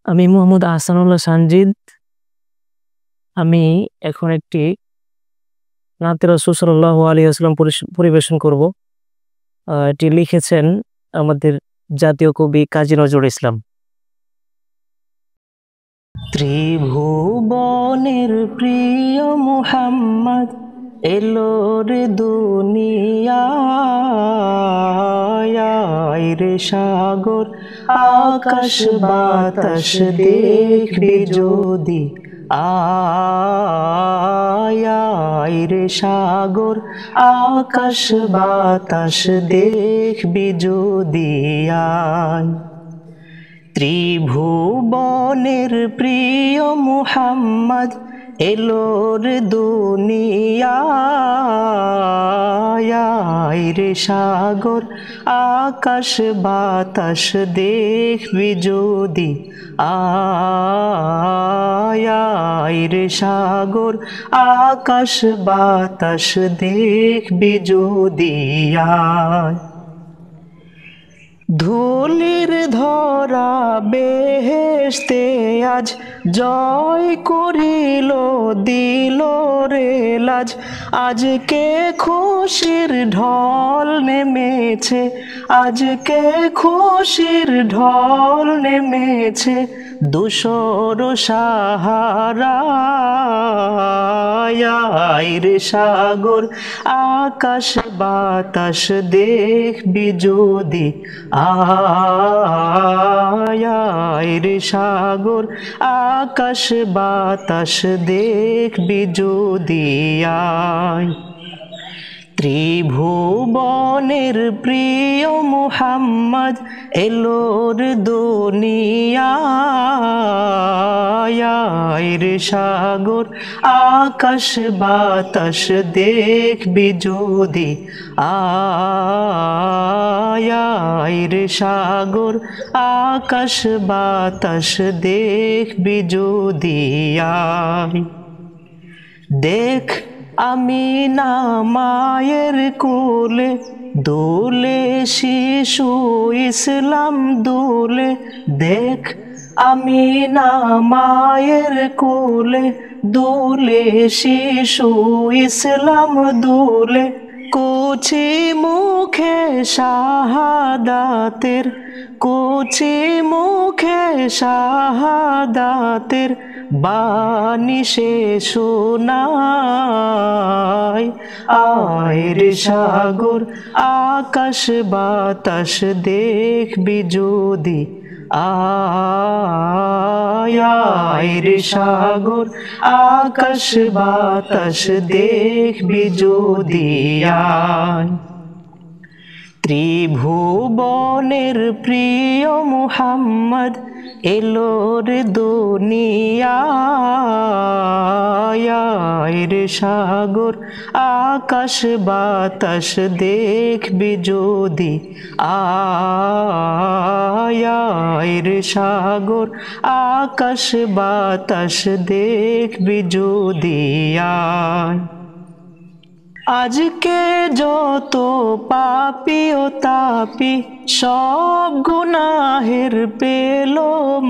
আমি মোহাম্মদ আহসানুল্লাহ সানজিদ। আমি এখন একটি নাতে রাসূল সাল্লাল্লাহু আলাইহি ওয়াসাল্লাম পরিবেশন করব। এটি লিখেছেন আমাদের জাতীয় কবি কাজী নজরুল ইসলাম। ত্রিভুবনের প্রিয় মুহাম্মদ এলো রে দুনিয়ায় রে সাগর আকাশ বাতাস দেখবি যদি আয় রে সাগর আকাশ বাতাস দেখবি যদি আয়। ত্রিভুবনের প্রিয় মুহাম্মদ এলো রে দুনিয়ায় রে সাগর আকাশ বাতাস দেখবি যদি আয় রে সাগর আকাশ বাতাস দেখবি যদি আয়। ধুলির ধরা বেহেশতে আজ জয় করিল দিল রে লাজ। আজকে খুশির ঢল নেমেছে, আজকে খুশির ঢল নেমেছে দুশোর সাহারায় রে সাগর আকাশ বাতাস দেখবি যদি আয় রে সাগর আকাশ বাতাস দেখবি যদি আয়। ত্রিভুবনের প্রিয় মুহাম্মদ এলো রে দুনিয়ায় রে সাগর আকাশ বাতাস দেখবি যদি আয় রে সাগর আকাশ বাতাস দেখবি যদি আয়। দেখ আমিনা মায়ের কোলে দোলে শিশু ইসলাম দোলে। দেখ আমিনা মায়ের কোলে দোলে শিশু ইসলাম দোলে। কচি মুখে শাহাদাতের, কচি মুখে শাহাদাতের বাণী সে শোনায়। আয় রে সাগর আকাশ বাতাস দেখবি যদি আয় রে সাগর আকাশ বাতাস দেখবি যদি আয়। ত্রিভুবনের প্রিয় মুহাম্মদ এলো রে দুনিয়ায় রে সাগর আকাশ বাতাস দেখবি যদি আয় রে সাগর আকাশ বাতাস দেখবি যদি আয়। আজকে যত পাপী ও তাপী সব গুনাহের পেল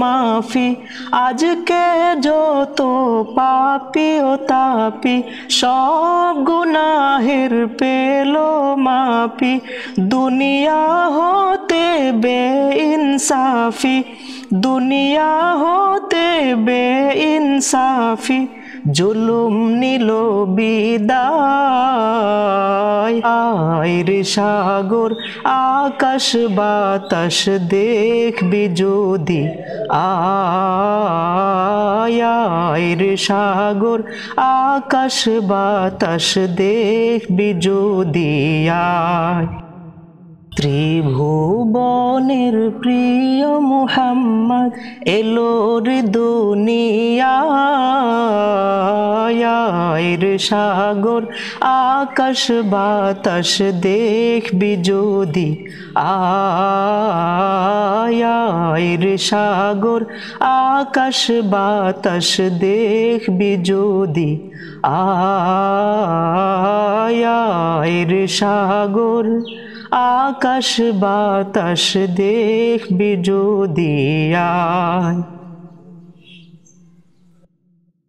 মাফি। আজকে যত পাপী ও তাপী সব গুনাহের পেল মাফি। দুনিয়া হতে বেইনসাফি, দুনিয়া হতে বেইনসাফি জুলুম নিল বিদায়। আয় রে সাগর আকাশ বাতাস দেখবি যদি আয় রে সাগর আকাশ বাতাস দেখবি যদি আয়। ত্রিভুবনের প্রিয় মুহাম্মদ এলো রে দুনিয়ায় রে সাগর আকাশ বাতাস দেখবি যদি আয় রে সাগর আকাশ বাতাস দেখবি যদি আয় রে সাগর আকাশ বাতাস দেখবি যদি আয়।